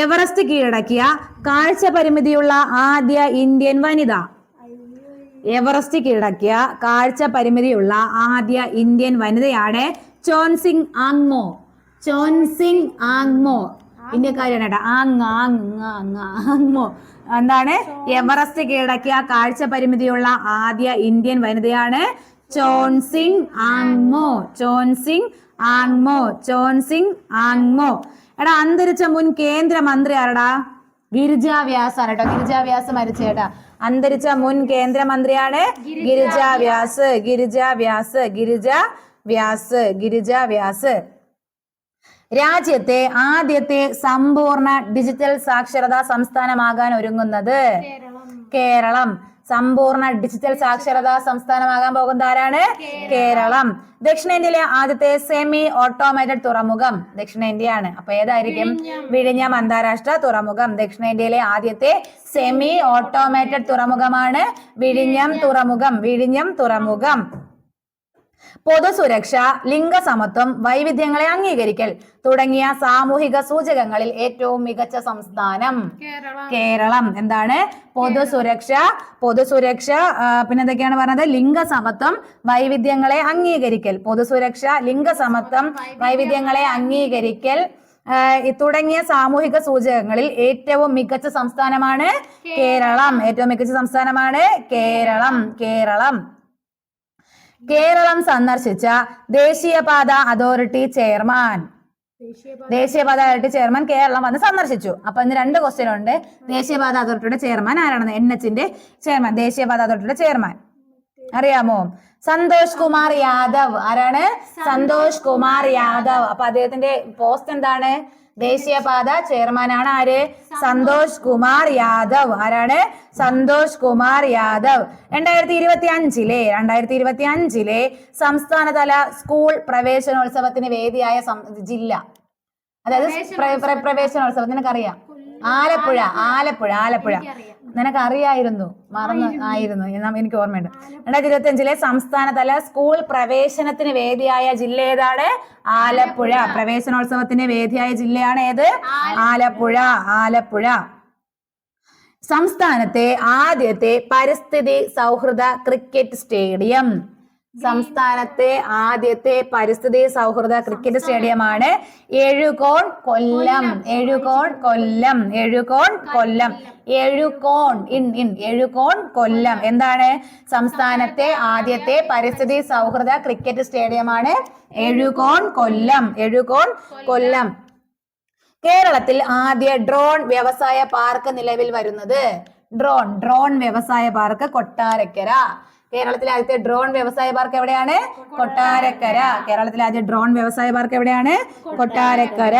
എവറസ്റ്റ് കീഴടക്കിയ കാഴ്ച പരിമിതിയുള്ള ആദ്യ ഇന്ത്യൻ വനിത. എവറസ്റ്റ് കീഴടക്കിയ കാഴ്ച പരിമിതിയുള്ള ആദ്യ ഇന്ത്യൻ വനിതയാണ് ചോൻസിംഗ് ആങ്മോ. ഇന്ത്യക്കാരിയാണ് ആങ്മോ. എന്താണ്? എവറസ്റ്റ് കീഴടക്കിയ കാഴ്ച പരിമിതിയുള്ള ആദ്യ ഇന്ത്യൻ വനിതയാണ് ചോൻസിംഗ് ആങ്മോ. എടാ അന്തരിച്ച മുൻ കേന്ദ്രമന്ത്രി ആരടാ? ഗിരിജ വ്യാസാണ് കേട്ടോ. ഗിരിജ വ്യാസ് മരിച്ചേട്ടാ. അന്തരിച്ച മുൻ കേന്ദ്രമന്ത്രിയാണ് ഗിരിജ വ്യാസ്. ഗിരിജ വ്യാസ്. രാജ്യത്തെ ആദ്യത്തെ സമ്പൂർണ്ണ ഡിജിറ്റൽ സാക്ഷരതാ സംസ്ഥാനമാകാൻ ഒരുങ്ങുന്നത് കേരളം. സമ്പൂർണ്ണ ഡിജിറ്റൽ സാക്ഷരതാ സംസ്ഥാനമാകാൻ പോകുന്ന ആരാണ്? കേരളം. ദക്ഷിണേന്ത്യയിലെ ആദ്യത്തെ സെമി ഓട്ടോമേറ്റഡ് തുറമുഖം ദക്ഷിണേന്ത്യയാണ്. അപ്പൊ ഏതായിരിക്കും? വിഴിഞ്ഞം അന്താരാഷ്ട്ര തുറമുഖം. ദക്ഷിണേന്ത്യയിലെ ആദ്യത്തെ സെമി ഓട്ടോമേറ്റഡ് തുറമുഖമാണ് വിഴിഞ്ഞം തുറമുഖം. വിഴിഞ്ഞം തുറമുഖം. പൊതുസുരക്ഷ, ലിംഗസമത്വം, വൈവിധ്യങ്ങളെ അംഗീകരിക്കൽ തുടങ്ങിയ സാമൂഹിക സൂചകങ്ങളിൽ ഏറ്റവും മികച്ച സംസ്ഥാനം കേരളം. എന്താണ്? പൊതുസുരക്ഷ പിന്നെന്തൊക്കെയാണ് പറഞ്ഞത്? ലിംഗസമത്വം, വൈവിധ്യങ്ങളെ അംഗീകരിക്കൽ. പൊതുസുരക്ഷ, ലിംഗസമത്വം, വൈവിധ്യങ്ങളെ അംഗീകരിക്കൽ തുടങ്ങിയ സാമൂഹിക സൂചകങ്ങളിൽ ഏറ്റവും മികച്ച സംസ്ഥാനമാണ് കേരളം. ഏറ്റവും മികച്ച സംസ്ഥാനമാണ് കേരളം. കേരളം സന്ദർശിച്ച ദേശീയപാത അതോറിറ്റി ചെയർമാൻ കേരളം വന്ന് സന്ദർശിച്ചു. അപ്പൊ ഇന്ന് 2 ക്വസ്റ്റ്യൻ ഉണ്ട്. ദേശീയപാത അതോറിറ്റിയുടെ ചെയർമാൻ ആരാണെന്ന്? NHന്റെ ചെയർമാൻ. ദേശീയപാത അതോറിറ്റിയുടെ ചെയർമാൻ അറിയാമോ? സന്തോഷ് കുമാർ യാദവ്. ആരാണ്? സന്തോഷ് കുമാർ യാദവ്. അപ്പൊ അദ്ദേഹത്തിന്റെ പോസ്റ്റ് എന്താണ്? ദേശീയപാത ചെയർമാനാണ്. ആര്? സന്തോഷ് കുമാർ യാദവ്. ആരാണ്? സന്തോഷ് കുമാർ യാദവ്. 2025 സംസ്ഥാനതല സ്കൂൾ പ്രവേശനോത്സവത്തിന് വേദിയായ ജില്ല, അതായത് പ്രവേശനോത്സവം നിനക്കറിയാം? ആലപ്പുഴ. നിനക്ക് അറിയായിരുന്നു? ആയിരുന്നു, എനിക്ക് ഓർമ്മയുണ്ട്. 2025 സംസ്ഥാനതല സ്കൂൾ പ്രവേശനത്തിന് വേദിയായ ജില്ല ഏതാണ്? ആലപ്പുഴ. പ്രവേശനോത്സവത്തിന് വേദിയായ ജില്ലയാണ് ഏത്? ആലപ്പുഴ. സംസ്ഥാനത്തെ ആദ്യത്തെ പരിസ്ഥിതി സൗഹൃദ ക്രിക്കറ്റ് സ്റ്റേഡിയം. സംസ്ഥാനത്തെ ആദ്യത്തെ പരിസ്ഥിതി സൗഹൃദ ക്രിക്കറ്റ് സ്റ്റേഡിയമാണ് എഴുകോൺ കൊല്ലം. എന്താണ്? സംസ്ഥാനത്തെ ആദ്യത്തെ പരിസ്ഥിതി സൗഹൃദ ക്രിക്കറ്റ് സ്റ്റേഡിയമാണ് എഴുകോൺ കൊല്ലം. കേരളത്തിൽ ആദ്യ ഡ്രോൺ വ്യവസായ പാർക്ക് നിലവിൽ വരുന്നത്? ഡ്രോൺ വ്യവസായ പാർക്ക് കൊട്ടാരക്കര. കേരളത്തിലെ ആദ്യത്തെ ഡ്രോൺ വ്യവസായ പാർക്ക് എവിടെയാണ്? കൊട്ടാരക്കര. കേരളത്തിലെ ആദ്യ ഡ്രോൺ വ്യവസായ പാർക്ക് എവിടെയാണ്? കൊട്ടാരക്കര.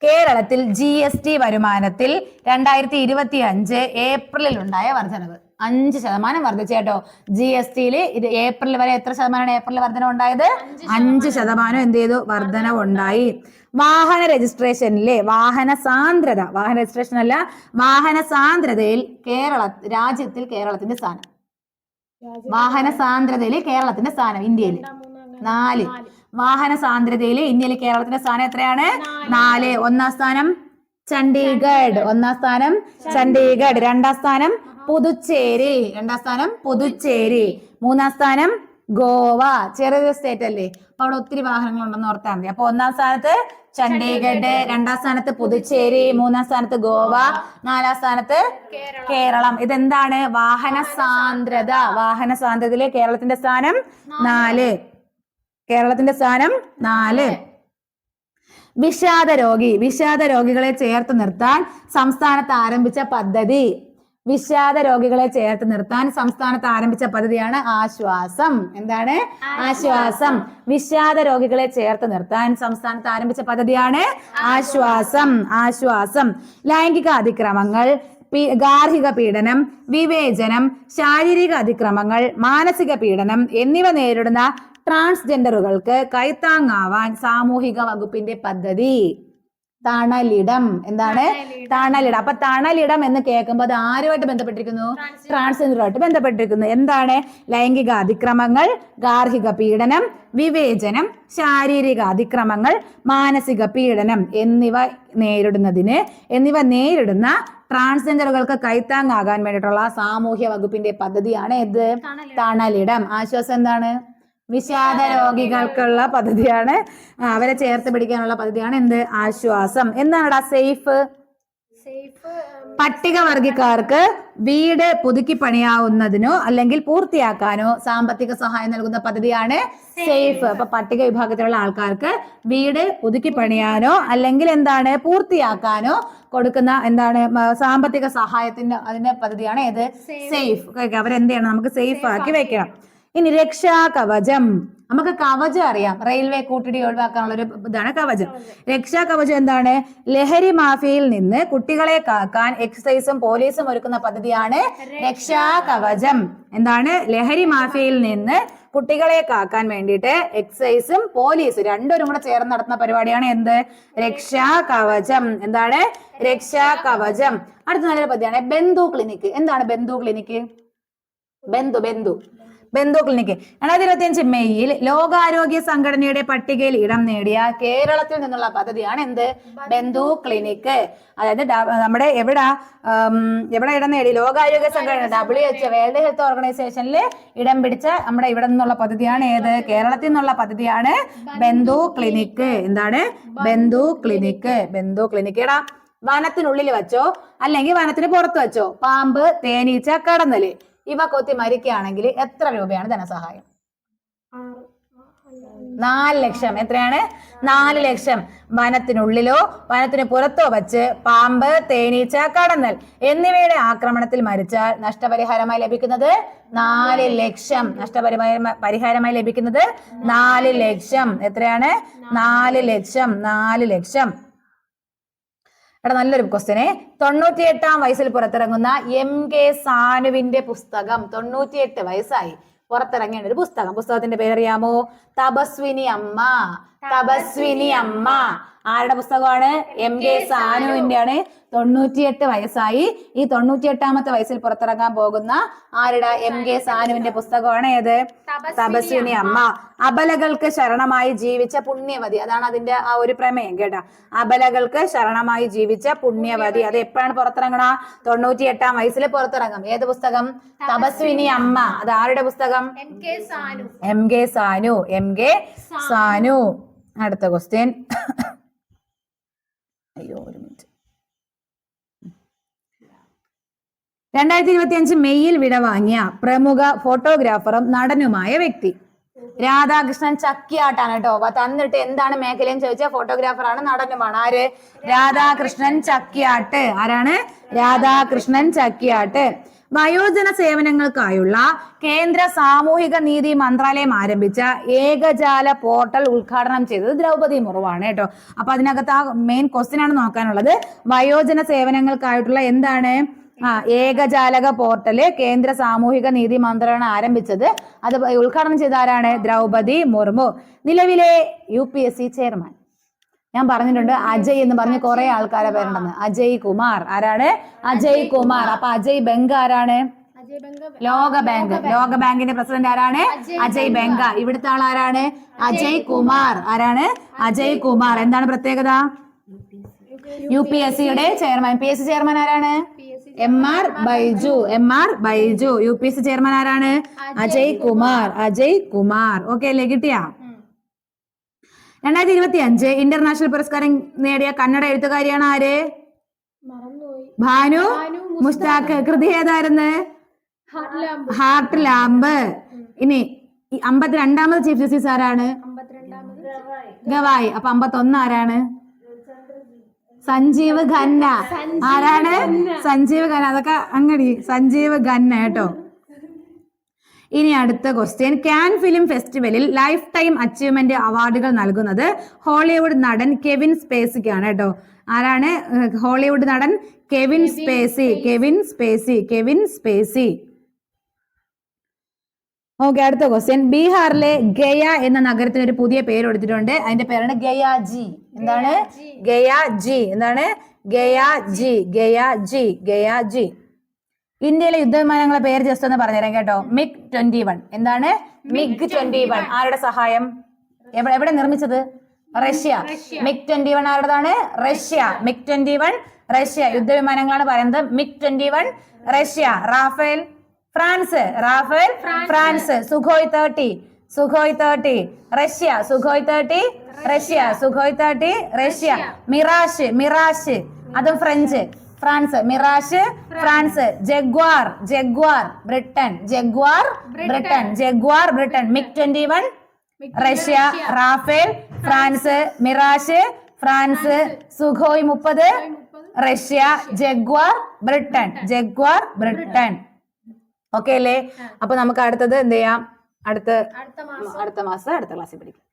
കേരളത്തിൽ GST വരുമാനത്തിൽ 2025 ഏപ്രിലിൽ ഉണ്ടായ വർധനവ് 5% വർദ്ധിച്ചേട്ടോ. GSTയിൽ ഏപ്രിൽ വരെ എത്ര ശതമാനമാണ് ഏപ്രിൽ വർധനവ് ഉണ്ടായത്? 5% എന്ത് ചെയ്തു? വർധനവ് ഉണ്ടായി. വാഹന രജിസ്ട്രേഷനിലെ വാഹന സാന്ദ്രതയിൽ രാജ്യത്തിൽ കേരളത്തിന്റെ സ്ഥാനം. വാഹന സാന്ദ്രതയിൽ കേരളത്തിന്റെ സ്ഥാനം ഇന്ത്യയിൽ 4. വാഹന സാന്ദ്രതയിൽ ഇന്ത്യയിൽ കേരളത്തിന്റെ സ്ഥാനം എത്രയാണ്? 4. ഒന്നാം സ്ഥാനം ചണ്ഡീഗഡ്. 2ാം സ്ഥാനം പുതുച്ചേരി. 3ാം സ്ഥാനം ഗോവ. ചെറിയൊരു സ്റ്റേറ്റ് അല്ലേ, അപ്പൊ അവിടെ ഒത്തിരി വാഹനങ്ങൾ ഉണ്ടെന്ന് ഓർത്താൽ മതി. അപ്പൊ 1ാം സ്ഥാനത്ത് ചണ്ഡീഗഡ്, 2ാം സ്ഥാനത്ത് പുതുച്ചേരി, 3ാം സ്ഥാനത്ത് ഗോവ, 4ാം സ്ഥാനത്ത് കേരളം. ഇതെന്താണ്? വാഹന സാന്ദ്രതയിലെ കേരളത്തിന്റെ സ്ഥാനം 4. വിഷാദ രോഗികളെ ചേർത്ത് നിർത്താൻ സംസ്ഥാനത്ത് ആരംഭിച്ച പദ്ധതിയാണ് ആശ്വാസം. എന്താണ്? ആശ്വാസം. വിഷാദ രോഗികളെ ചേർത്ത് നിർത്താൻ സംസ്ഥാനത്ത് ആരംഭിച്ച പദ്ധതിയാണ് ആശ്വാസം. ലൈംഗിക അതിക്രമങ്ങൾ, ഗാർഹിക പീഡനം, വിവേചനം, ശാരീരിക അതിക്രമങ്ങൾ, മാനസിക പീഡനം എന്നിവ നേരിടുന്ന ട്രാൻസ്ജെൻഡറുകൾക്ക് കൈത്താങ്ങാവാൻ സാമൂഹിക വകുപ്പിന്റെ പദ്ധതി തണലിടം. എന്താണ്? തണലിടം. അപ്പൊ തണലിടം എന്ന് കേൾക്കുമ്പോൾ അത് ആരുമായിട്ട് ബന്ധപ്പെട്ടിരിക്കുന്നു? ട്രാൻസ്ജെൻഡറുമായിട്ട് ബന്ധപ്പെട്ടിരിക്കുന്നു. എന്താണ്? ലൈംഗിക അതിക്രമങ്ങൾ, ഗാർഹിക പീഡനം, വിവേചനം, ശാരീരിക അതിക്രമങ്ങൾ, മാനസിക പീഡനം എന്നിവ നേരിടുന്ന ട്രാൻസ്ജെൻഡറുകൾക്ക് കൈത്താങ്ങാകാൻ വേണ്ടിയിട്ടുള്ള സാമൂഹ്യ വകുപ്പിന്റെ പദ്ധതിയാണ് ഇത് തണലിടം. ആശ്വാസം എന്താണ്? വിഷാദ രോഗികൾക്കുള്ള പദ്ധതിയാണ്, അവരെ ചേർത്ത് പിടിക്കാനുള്ള പദ്ധതിയാണ് എന്ത്? ആശ്വാസം. എന്താണ് സേഫ്? പട്ടികവർഗക്കാർക്ക് വീട് പുതുക്കി പണിയാവുന്നതിനോ അല്ലെങ്കിൽ പൂർത്തിയാക്കാനോ സാമ്പത്തിക സഹായം നൽകുന്ന പദ്ധതിയാണ് സേഫ്. അപ്പൊ പട്ടിക വിഭാഗത്തിലുള്ള ആൾക്കാർക്ക് വീട് പുതുക്കി പണിയാനോ അല്ലെങ്കിൽ എന്താണ് പൂർത്തിയാക്കാനോ കൊടുക്കുന്ന എന്താണ് സാമ്പത്തിക സഹായത്തിന്റെ അതിന്റെ പദ്ധതിയാണ് ഏത്? സേഫ്. അവരെന്ത് ചെയ്യണം? നമുക്ക് സേഫ് ആക്കി വെക്കണം. ഇനി രക്ഷാകവചം. നമുക്ക് കവചം അറിയാം, റെയിൽവേ കൂട്ടിടി ഒഴിവാക്കാനുള്ള ഒരു ഇതാണ് കവചം. രക്ഷാകവചം എന്താണ്? ലഹരി മാഫിയയിൽ നിന്ന് കുട്ടികളെ കാക്കാൻ എക്സൈസും പോലീസും ഒരുക്കുന്ന പദ്ധതിയാണ് രക്ഷാകവചം. എന്താണ്? ലഹരി മാഫിയയിൽ നിന്ന് കുട്ടികളെ കാക്കാൻ വേണ്ടിയിട്ട് എക്സൈസും പോലീസും രണ്ടുപേരും കൂടെ ചേർന്ന് നടത്തുന്ന പരിപാടിയാണ് എന്ത്? രക്ഷാകവചം. എന്താണ്? രക്ഷാകവചം. അടുത്ത നല്ലൊരു പദ്ധതിയാണ് ബന്ധു ക്ലിനിക്ക്. എന്താണ് ബന്ധു ക്ലിനിക്ക്? ബന്ധു ക്ലിനിക്ക് 2025 മെയ്യിൽ ലോകാരോഗ്യ സംഘടനയുടെ പട്ടികയിൽ ഇടം നേടിയ കേരളത്തിൽ നിന്നുള്ള പദ്ധതിയാണ് എന്ത്? ബന്ധു ക്ലിനിക്ക്. അതായത് നമ്മുടെ എവിടെ ഇടം നേടി? ലോകാരോഗ്യ സംഘടന WHO വേൾഡ് ഹെൽത്ത് ഓർഗനൈസേഷനിൽ ഇടം പിടിച്ച നമ്മുടെ ഇവിടെ നിന്നുള്ള പദ്ധതിയാണ് ഏത്? കേരളത്തിൽ നിന്നുള്ള പദ്ധതിയാണ് ബന്ധു ക്ലിനിക്ക്. എന്താണ്? ബന്ധു ക്ലിനിക്ക്. ബന്ധു ക്ലിനിക്ക്. എടാ, വനത്തിനുള്ളിൽ വെച്ചോ അല്ലെങ്കിൽ വനത്തിന് പുറത്ത് വെച്ചോ പാമ്പ്, തേനീച്ച, കടന്നല് ഇവ കൊത്തി മരിക്കുകയാണെങ്കിൽ എത്ര രൂപയാണ് ധനസഹായം? 4 ലക്ഷം. എത്രയാണ്? 4 ലക്ഷം. വനത്തിനുള്ളിലോ വനത്തിന് പുറത്തോ വച്ച് പാമ്പ്, തേനീച്ച, കടന്നൽ എന്നിവയുടെ ആക്രമണത്തിൽ മരിച്ചാൽ നഷ്ടപരിഹാരമായി ലഭിക്കുന്നത് 4 ലക്ഷം. നഷ്ടപരിഹാരമായി ലഭിക്കുന്നത് 4 ലക്ഷം. എത്രയാണ്? 4 ലക്ഷം. 4 ലക്ഷം. ഇവിടെ നല്ലൊരു ക്വസ്റ്റ്യന്. 98-ാം വയസ്സിൽ പുറത്തിറങ്ങുന്ന MK സാനുവിന്റെ പുസ്തകം. 98 വയസ്സായി പുറത്തിറങ്ങിയ ഒരു പുസ്തകത്തിന്റെ പേരറിയാമോ? തപസ്വിനി അമ്മ. തപസ്വിനി അമ്മ ആരുടെ പുസ്തകമാണ്? MK സാനുവിന്റെ ആണ്. 98 വയസ്സായി. ഈ 98-ാമത്തെ വയസ്സിൽ പുറത്തിറങ്ങാൻ പോകുന്ന ആരുടെ? MK സാനുവിന്റെ പുസ്തകമാണ് ഏത്? തപസ്വിനി അമ്മ. അബലകൾക്ക് ശരണമായി ജീവിച്ച പുണ്യവതി. അതാണ് അതിന്റെ ആ ഒരു പ്രമേയം കേട്ടാ. അബലകൾക്ക് ശരണമായി ജീവിച്ച പുണ്യവതി. അത് എപ്പോഴാണ് പുറത്തിറങ്ങണ? 98-ാം വയസ്സിൽ പുറത്തിറങ്ങും. ഏത് പുസ്തകം? തപസ്വിനി അമ്മ. അത് ആരുടെ പുസ്തകം? MK സാനു. അടുത്ത ക്വസ്റ്റ്യൻ. അയ്യോ, ഒരു മിനിറ്റ്. 2025 മെയ്യിൽ വിടവാങ്ങിയ പ്രമുഖ ഫോട്ടോഗ്രാഫറും നടനുമായ വ്യക്തി രാധാകൃഷ്ണൻ ചക്കിയാട്ടാണ് കേട്ടോ. തന്നിട്ട് എന്താണ് മേഖലയെന്ന് ചോദിച്ചാൽ ഫോട്ടോഗ്രാഫറാണ്, നടനുമാണ്. ആര്? രാധാകൃഷ്ണൻ ചക്കിയാട്ട്. ആരാണ്? രാധാകൃഷ്ണൻ ചക്കിയാട്ട്. വയോജന സേവനങ്ങൾക്കായുള്ള കേന്ദ്ര സാമൂഹിക നീതി മന്ത്രാലയം ആരംഭിച്ച ഏകജാല പോർട്ടൽ ഉദ്ഘാടനം ചെയ്തത് ദ്രൗപദി മുർമുവാണ് കേട്ടോ. അപ്പൊ അതിനകത്ത് ആ മെയിൻ ക്വസ്റ്റ്യൻ ആണ് നോക്കാനുള്ളത്. വയോജന സേവനങ്ങൾക്കായിട്ടുള്ള എന്താണ്? ഏകജാലക പോർട്ടല് കേന്ദ്ര സാമൂഹിക നീതി മന്ത്രാലയം ആരംഭിച്ചത്. അത് ഉദ്ഘാടനം ചെയ്ത ആരാണ്? ദ്രൗപദി മുർമു. നിലവിലെ UPSC ചെയർമാൻ ഞാൻ പറഞ്ഞിട്ടുണ്ട്. അജയ് എന്ന് പറഞ്ഞ് കുറെ ആൾക്കാരെ പേരുണ്ടെന്ന്. അജയ് കുമാർ. ആരാണ്? അജയ് കുമാർ. അപ്പൊ അജയ് ബംഗ ആരാണ്? ലോകബാങ്കിന്റെ പ്രസിഡന്റ് ആരാണ്? അജയ് ബംഗ. ഇവിടുത്തെ ആൾ ആരാണ്? അജയ് കുമാർ. ആരാണ്? അജയ് കുമാർ. എന്താണ് പ്രത്യേകത? UPSCയുടെ ചെയർമാൻ. PSC ചെയർമാൻ ആരാണ്? MR ബൈജു. UPSC ചെയർമാൻ ആരാണ്? അജയ് കുമാർ. ഓക്കെ അല്ലേ? കിട്ടിയാ? 2025 ഇന്റർനാഷണൽ പുരസ്കാരം നേടിയ കന്നഡ എഴുത്തുകാരിയാണ് ആര്? ഭാനു മുസ്താഖ്. കൃതി ഏതായിരുന്നു? Heart lamp. ഇനി 52ാമത് ചീഫ് ജസ്റ്റിസ് ആരാണ്? ഗവായി. അപ്പൊ 51 ആരാണ്? സഞ്ജീവ് ഖന്ന. ആരാണ്? സഞ്ജീവ് ഖന്ന. അതൊക്കെ അങ്ങടി സഞ്ജീവ് ഖന്ന കേട്ടോ. ഇനി അടുത്ത ക്വസ്റ്റ്യൻ. കാൻ ഫിലിം ഫെസ്റ്റിവലിൽ ലൈഫ് ടൈം അച്ചീവ്മെന്റ് അവാർഡുകൾ നൽകുന്നത് ഹോളിവുഡ് നടൻ കെവിൻ സ്പേസിക്കാണ് കേട്ടോ. ആരാണ്? ഹോളിവുഡ് നടൻ കെവിൻ സ്പേസി. ഓക്കെ, അടുത്ത ക്വസ്റ്റ്യൻ. ബീഹാറിലെ ഗയ എന്ന നഗരത്തിന് ഒരു പുതിയ പേര് കൊടുത്തിട്ടുണ്ട്. അതിന്റെ പേരാണ് ഗയാജി. എന്താണ്? ഗയാജി. എന്താണ്? ഗയാജി. ഇന്ത്യയിലെ യുദ്ധവിമാനങ്ങളെ പേര് ജസ്റ്റ് ഒന്ന് പറഞ്ഞുതരാം കേട്ടോ. MiG-21. എന്താണ്? MiG-21. ആരുടെ സഹായം? എവിടെ നിർമ്മിച്ചത്? റഷ്യ. MiG-21 ആരുടേതാണ്? റഷ്യ. MiG-21 Russia. യുദ്ധവിമാനങ്ങളാണ് പറയുന്നത്. MiG-21 Russia. Rafale France. Sukhoi 30 Russia. Sukhoi 30 Russia. Mirage അതും French. France. Mirage France. Jaguar Britain. MiG-21 Russia. Rafale France. Mirage France. Sukhoi 30 Russia. Jaguar Britain. Okay അല്ലേ? അപ്പൊ നമുക്ക് അടുത്തത് എന്ത് ചെയ്യാം? അടുത്ത മാസം അടുത്ത ക്ലാസ്സിൽ പഠിക്കാം.